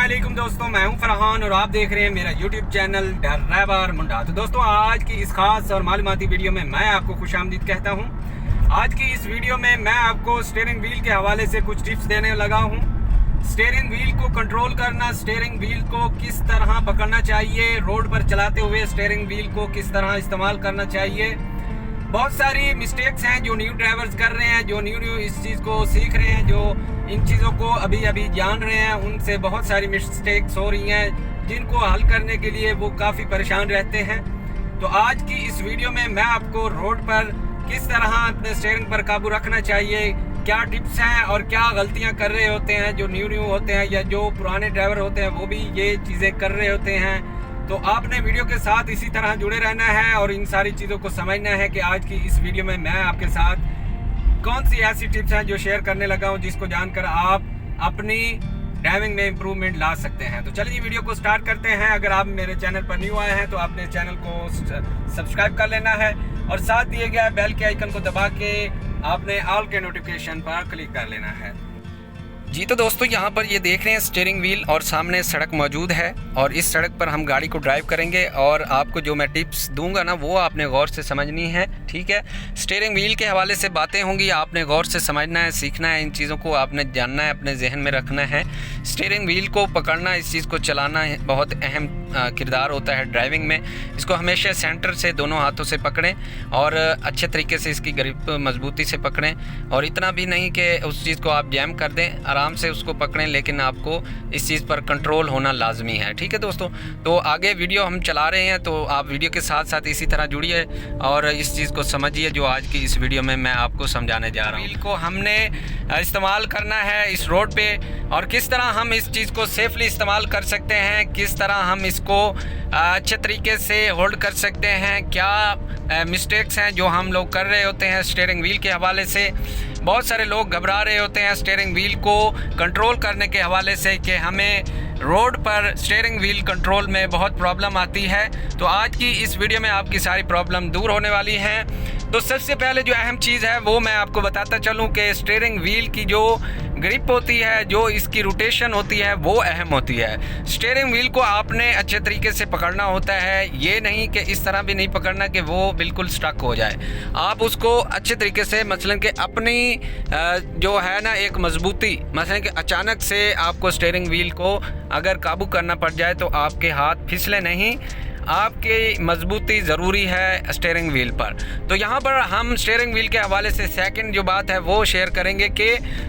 अस्सलामुअलैकुम दोस्तों, मैं हूं फरहान और आप देख रहे हैं मेरा यूट्यूब चैनल ड्राइवर मुंडा। तो दोस्तों, आज की इस खास और मालूमाती वीडियो में मैं आपको खुशामदीद कहता हूं। आज की इस वीडियो में मैं आपको स्टीयरिंग व्हील के हवाले से कुछ टिप्स देने लगा हूं। स्टीयरिंग व्हील को कंट्रोल करना, स्टीयरिंग व्हील को किस तरह पकड़ना चाहिए, रोड पर चलाते हुए स्टीयरिंग व्हील को किस तरह इस्तेमाल करना चाहिए। बहुत सारी मिस्टेक्स हैं जो न्यू ड्राइवर्स कर रहे हैं, जो न्यू इस चीज़ को सीख रहे हैं, जो इन चीज़ों को अभी जान रहे हैं। उनसे बहुत सारी मिस्टेक्स हो रही हैं जिनको हल करने के लिए वो काफ़ी परेशान रहते हैं। तो आज की इस वीडियो में मैं आपको रोड पर किस तरह अपने स्टीयरिंग पर काबू रखना चाहिए, क्या टिप्स हैं और क्या गलतियां कर रहे होते हैं जो न्यू होते हैं या जो पुराने ड्राइवर होते हैं वो भी ये चीज़ें कर रहे होते हैं। तो आपने वीडियो के साथ इसी तरह जुड़े रहना है और इन सारी चीज़ों को समझना है कि आज की इस वीडियो में मैं आपके साथ कौन सी ऐसी टिप्स हैं जो शेयर करने लगा हूं जिसको जानकर आप अपनी ड्राइविंग में इम्प्रूवमेंट ला सकते हैं। तो चलिए वीडियो को स्टार्ट करते हैं। अगर आप मेरे चैनल पर न्यू आए हैं तो आपने चैनल को सब्सक्राइब कर लेना है और साथ दिए गए बेल के आइकन को दबा के आपने ऑल के नोटिफिकेशन पर क्लिक कर लेना है। जी तो दोस्तों, यहाँ पर ये देख रहे हैं स्टीयरिंग व्हील और सामने सड़क मौजूद है और इस सड़क पर हम गाड़ी को ड्राइव करेंगे और आपको जो मैं टिप्स दूंगा ना वो आपने गौर से समझनी है, ठीक है। स्टीयरिंग व्हील के हवाले से बातें होंगी, आपने गौर से समझना है, सीखना है, इन चीज़ों को आपने जानना है, अपने जहन में रखना है। स्टीयरिंग व्हील को पकड़ना, इस चीज़ को चलाना बहुत अहम किरदार होता है ड्राइविंग में। इसको हमेशा सेंटर से दोनों हाथों से पकड़ें और अच्छे तरीके से इसकी ग्रिप मजबूती से पकड़ें और इतना भी नहीं कि उस चीज़ को आप जैम कर दें, आराम से उसको पकड़ें, लेकिन आपको इस चीज़ पर कंट्रोल होना लाजमी है, ठीक है दोस्तों। तो आगे वीडियो हम चला रहे हैं तो आप वीडियो के साथ साथ इसी तरह जुड़िए और इस चीज़ को समझिए जो आज की इस वीडियो में मैं आपको समझाने जा रहा हूँ। व्हील को हमने इस्तेमाल करना है इस रोड पे और किस तरह हम इस चीज़ को सेफली इस्तेमाल कर सकते हैं, किस तरह हम इसको अच्छे तरीके से होल्ड कर सकते हैं, क्या मिस्टेक्स हैं जो हम लोग कर रहे होते हैं स्टीयरिंग व्हील के हवाले से। बहुत सारे लोग घबरा रहे होते हैं स्टीयरिंग व्हील को कंट्रोल करने के हवाले से कि हमें रोड पर स्टीयरिंग व्हील कंट्रोल में बहुत प्रॉब्लम आती है। तो आज की इस वीडियो में आपकी सारी प्रॉब्लम दूर होने वाली हैं। तो सबसे पहले जो अहम चीज़ है वो मैं आपको बताता चलूँ कि स्टीयरिंग व्हील की जो ग्रिप होती है, जो इसकी रोटेशन होती है वो अहम होती है। स्टीयरिंग व्हील को आपने अच्छे तरीके से पकड़ना होता है, ये नहीं कि इस तरह भी नहीं पकड़ना कि वो बिल्कुल स्टक हो जाए। आप उसको अच्छे तरीके से मसलन कि अपनी जो है ना एक मजबूती, मसलन कि अचानक से आपको स्टीयरिंग व्हील को अगर काबू करना पड़ जाए तो आपके हाथ फिसले नहीं, आपकी मजबूती ज़रूरी है स्टीयरिंग व्हील पर। तो यहाँ पर हम स्टीयरिंग व्हील के हवाले से सेकंड जो बात है वो शेयर करेंगे कि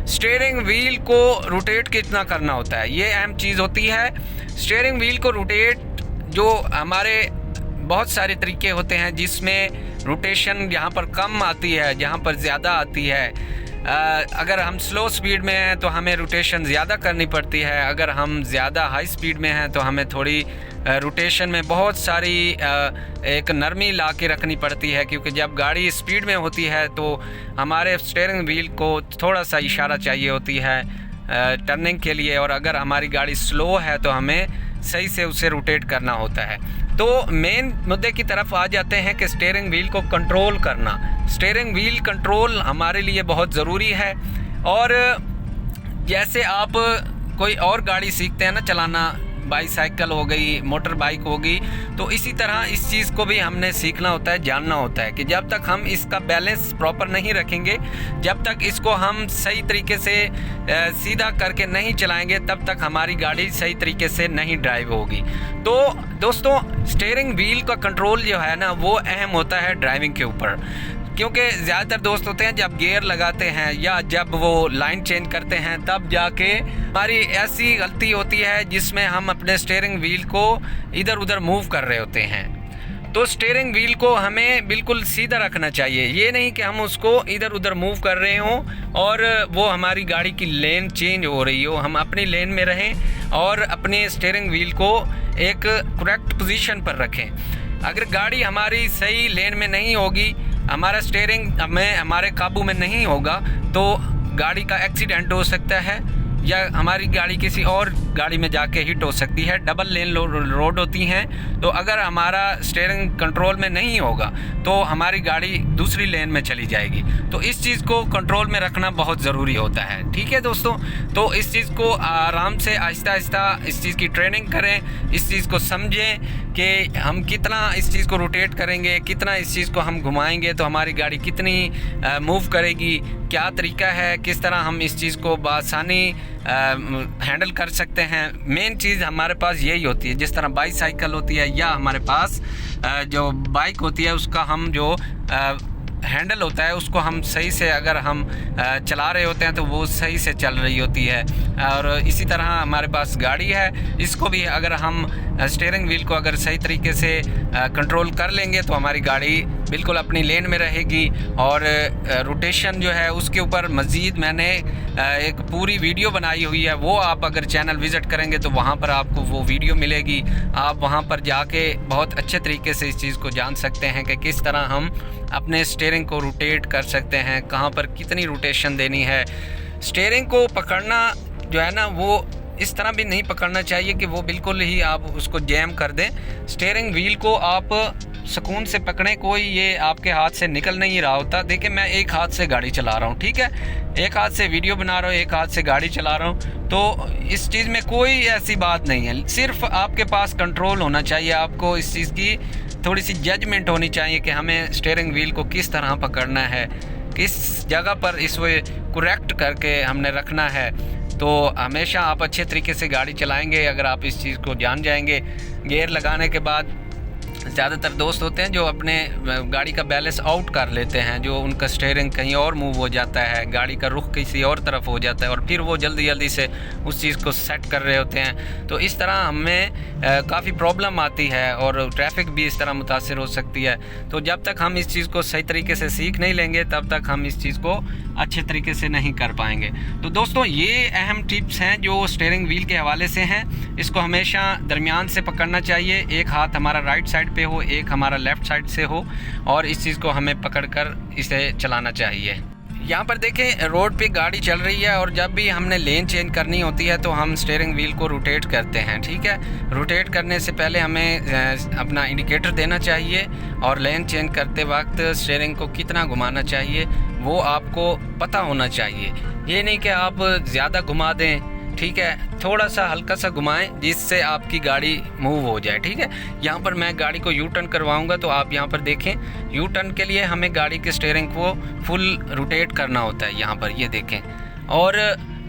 स्टीयरिंग व्हील को रोटेट कितना करना होता है, ये अहम चीज़ होती है। स्टीयरिंग व्हील को रोटेट जो हमारे बहुत सारे तरीके होते हैं जिसमें रोटेशन यहाँ पर कम आती है, जहाँ पर ज़्यादा आती है। अगर हम स्लो स्पीड में हैं तो हमें रोटेशन ज़्यादा करनी पड़ती है, अगर हम ज़्यादा हाई स्पीड में हैं तो हमें थोड़ी रोटेशन में बहुत सारी एक नरमी ला के रखनी पड़ती है, क्योंकि जब गाड़ी स्पीड में होती है तो हमारे स्टीयरिंग व्हील को थोड़ा सा इशारा चाहिए होती है टर्निंग के लिए, और अगर हमारी गाड़ी स्लो है तो हमें सही से उसे रोटेट करना होता है। तो मेन मुद्दे की तरफ आ जाते हैं कि स्टीयरिंग व्हील को कंट्रोल करना। स्टीयरिंग व्हील कंट्रोल हमारे लिए बहुत ज़रूरी है। और जैसे आप कोई और गाड़ी सीखते हैं ना चलाना, बाईसाइकिल हो गई, मोटर बाइक होगी, तो इसी तरह इस चीज़ को भी हमने सीखना होता है, जानना होता है कि जब तक हम इसका बैलेंस प्रॉपर नहीं रखेंगे, जब तक इसको हम सही तरीके से सीधा करके नहीं चलाएंगे, तब तक हमारी गाड़ी सही तरीके से नहीं ड्राइव होगी। तो दोस्तों, स्टीयरिंग व्हील का कंट्रोल जो है ना वो अहम होता है ड्राइविंग के ऊपर, क्योंकि ज़्यादातर दोस्त होते हैं जब गियर लगाते हैं या जब वो लाइन चेंज करते हैं तब जाके हमारी ऐसी गलती होती है जिसमें हम अपने स्टीयरिंग व्हील को इधर उधर मूव कर रहे होते हैं। तो स्टीयरिंग व्हील को हमें बिल्कुल सीधा रखना चाहिए, ये नहीं कि हम उसको इधर उधर मूव कर रहे हों और वो हमारी गाड़ी की लेन चेंज हो रही हो। हम अपनी लेन में रहें और अपने स्टीयरिंग व्हील को एक करेक्ट पोजीशन पर रखें। अगर गाड़ी हमारी सही लेन में नहीं होगी, हमारा स्टीयरिंग हमारे काबू में नहीं होगा, तो गाड़ी का एक्सीडेंट हो सकता है या हमारी गाड़ी किसी और गाड़ी में जाके हिट हो सकती है। डबल लेन रोड होती हैं, तो अगर हमारा स्टीयरिंग कंट्रोल में नहीं होगा तो हमारी गाड़ी दूसरी लेन में चली जाएगी। तो इस चीज़ को कंट्रोल में रखना बहुत ज़रूरी होता है। ठीक है दोस्तों, तो इस चीज़ को आराम से आहिस्ता आहिस्ता इस चीज़ की ट्रेनिंग करें, इस चीज़ को समझें कि हम कितना इस चीज़ को रोटेट करेंगे, कितना इस चीज़ को हम घुमाएंगे तो हमारी गाड़ी कितनी मूव करेगी, क्या तरीका है, किस तरह हम इस चीज़ को बआसानी हैंडल कर सकते हैं। मेन चीज़ हमारे पास यही होती है, जिस तरह बाईसाइकिल होती है या हमारे पास जो बाइक होती है उसका हम जो हैंडल होता है उसको हम सही से अगर हम चला रहे होते हैं तो वो सही से चल रही होती है। और इसी तरह हमारे पास गाड़ी है, इसको भी अगर हम स्टीयरिंग व्हील को अगर सही तरीके से कंट्रोल कर लेंगे तो हमारी गाड़ी बिल्कुल अपनी लेन में रहेगी। और रोटेशन जो है उसके ऊपर मज़ीद मैंने एक पूरी वीडियो बनाई हुई है, वो आप अगर चैनल विज़िट करेंगे तो वहाँ पर आपको वो वीडियो मिलेगी। आप वहाँ पर जाके बहुत अच्छे तरीके से इस चीज़ को जान सकते हैं कि किस तरह हम अपने स्टीयरिंग को रोटेट कर सकते हैं, कहाँ पर कितनी रोटेशन देनी है। स्टीयरिंग को पकड़ना जो है ना वो इस तरह भी नहीं पकड़ना चाहिए कि वो बिल्कुल ही आप उसको जैम कर दें। स्टीयरिंग व्हील को आप सुकून से पकड़ें, कोई ये आपके हाथ से निकल नहीं रहा होता। देखिए मैं एक हाथ से गाड़ी चला रहा हूँ, ठीक है, एक हाथ से वीडियो बना रहा हूँ, एक हाथ से गाड़ी चला रहा हूँ, तो इस चीज़ में कोई ऐसी बात नहीं है। सिर्फ आपके पास कंट्रोल होना चाहिए, आपको इस चीज़ की थोड़ी सी जजमेंट होनी चाहिए कि हमें स्टीयरिंग व्हील को किस तरह पकड़ना है, किस जगह पर इसको करेक्ट करके हमने रखना है। तो हमेशा आप अच्छे तरीके से गाड़ी चलाएंगे अगर आप इस चीज़ को जान जाएंगे। गियर लगाने के बाद ज़्यादातर दोस्त होते हैं जो अपने गाड़ी का बैलेंस आउट कर लेते हैं, जो उनका स्टीयरिंग कहीं और मूव हो जाता है, गाड़ी का रुख किसी और तरफ हो जाता है और फिर वो जल्दी जल्दी से उस चीज़ को सेट कर रहे होते हैं। तो इस तरह हमें काफ़ी प्रॉब्लम आती है और ट्रैफिक भी इस तरह मुतासिर हो सकती है। तो जब तक हम इस चीज़ को सही तरीके से सीख नहीं लेंगे तब तक हम इस चीज़ को अच्छे तरीके से नहीं कर पाएंगे। तो दोस्तों ये अहम टिप्स हैं जो स्टीयरिंग व्हील के हवाले से हैं। इसको हमेशा दरमियान से पकड़ना चाहिए, एक हाथ हमारा राइट साइड पे हो, एक हमारा लेफ़्ट साइड से हो, और इस चीज़ को हमें पकड़कर इसे चलाना चाहिए। यहाँ पर देखें रोड पे गाड़ी चल रही है और जब भी हमने लेन चेंज करनी होती है तो हम स्टीयरिंग व्हील को रोटेट करते हैं। ठीक है, रोटेट करने से पहले हमें अपना इंडिकेटर देना चाहिए और लेन चेंज करते वक्त स्टीयरिंग को कितना घुमाना चाहिए वो आपको पता होना चाहिए। ये नहीं कि आप ज़्यादा घुमा दें, ठीक है, थोड़ा सा हल्का सा घुमाएं जिससे आपकी गाड़ी मूव हो जाए। ठीक है, यहाँ पर मैं गाड़ी को यू टर्न करवाऊँगा तो आप यहाँ पर देखें, यू टर्न के लिए हमें गाड़ी के स्टीयरिंग को फुल रोटेट करना होता है। यहाँ पर ये देखें, और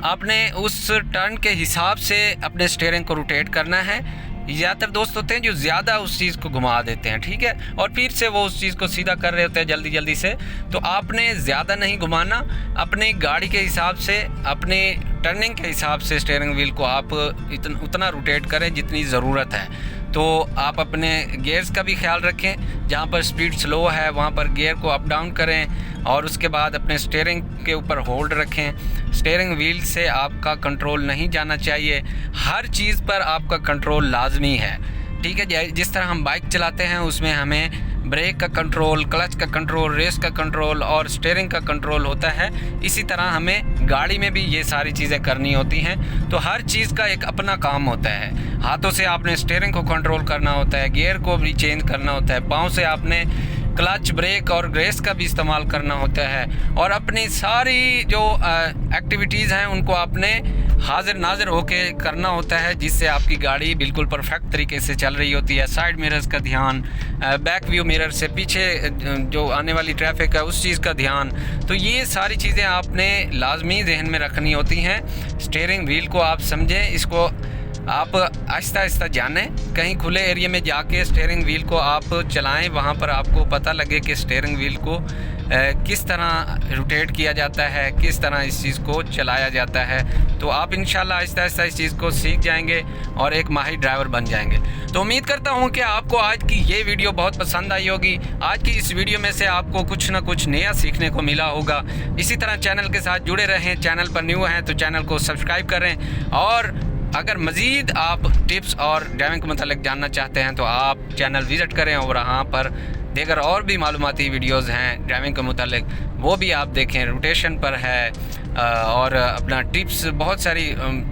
आपने उस टर्न के हिसाब से अपने स्टीयरिंग को रोटेट करना है। ज़्यादातर दोस्त होते हैं जो ज़्यादा उस चीज़ को घुमा देते हैं, ठीक है, और फिर से वो उस चीज़ को सीधा कर रहे होते हैं जल्दी जल्दी से। तो आपने ज़्यादा नहीं घुमाना, अपनी गाड़ी के हिसाब से, अपने टर्निंग के हिसाब से स्टीयरिंग व्हील को आप उतना रोटेट करें जितनी ज़रूरत है। तो आप अपने गियर्स का भी ख्याल रखें, जहाँ पर स्पीड स्लो है वहाँ पर गियर को अप डाउन करें और उसके बाद अपने स्टीयरिंग के ऊपर होल्ड रखें। स्टीयरिंग व्हील से आपका कंट्रोल नहीं जाना चाहिए, हर चीज़ पर आपका कंट्रोल लाजमी है। ठीक है, जिस तरह हम बाइक चलाते हैं उसमें हमें ब्रेक का कंट्रोल, क्लच का कंट्रोल, रेस का कंट्रोल और स्टीयरिंग का कंट्रोल होता है, इसी तरह हमें गाड़ी में भी ये सारी चीज़ें करनी होती हैं। तो हर चीज़ का एक अपना काम होता है। हाथों से आपने स्टीयरिंग को कंट्रोल करना होता है, गियर को भी चेंज करना होता है, पाँव से आपने क्लच, ब्रेक और रेस का भी इस्तेमाल करना होता है, और अपनी सारी जो एक्टिविटीज़ हैं उनको आपने हाजिर नाजिर होके करना होता है, जिससे आपकी गाड़ी बिल्कुल परफेक्ट तरीके से चल रही होती है। साइड मिरर्स का ध्यान, बैक व्यू मिरर से पीछे जो आने वाली ट्रैफिक है उस चीज़ का ध्यान। तो ये सारी चीज़ें आपने लाजमी जहन में रखनी होती हैं। स्टीयरिंग व्हील को आप समझें, इसको आप आहिस्ता आहिस्ता जानें, कहीं खुले एरिया में जाके स्टीयरिंग व्हील को आप चलाएं, वहाँ पर आपको पता लगे कि स्टीयरिंग व्हील को किस तरह रोटेट किया जाता है, किस तरह इस चीज़ को चलाया जाता है। तो आप इंशाल्लाह आहिस्ता आहिस्ता इस चीज़ को सीख जाएंगे और एक माहिर ड्राइवर बन जाएंगे। तो उम्मीद करता हूँ कि आपको आज की ये वीडियो बहुत पसंद आई होगी। आज की इस वीडियो में से आपको कुछ ना कुछ नया सीखने को मिला होगा। इसी तरह चैनल के साथ जुड़े रहें, चैनल पर न्यू हैं तो चैनल को सब्सक्राइब करें, और अगर मज़ीद आप टिप्स और ड्राइविंग के मतलब जानना चाहते हैं तो आप चैनल विज़िट करें और वहाँ पर देगर और भी मालूमाती वीडियोज़ हैं ड्राइविंग के मुतालिक, वो भी आप देखें। रोटेशन पर है, और अपना टिप्स बहुत सारी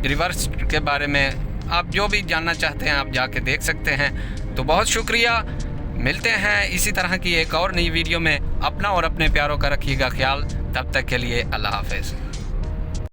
रिवर्स के बारे में आप जो भी जानना चाहते हैं आप जाके देख सकते हैं। तो बहुत शुक्रिया, मिलते हैं इसी तरह की एक और नई वीडियो में। अपना और अपने प्यारों का रखिएगा ख्याल, तब तक के लिए अल्लाह हाफ़िज़।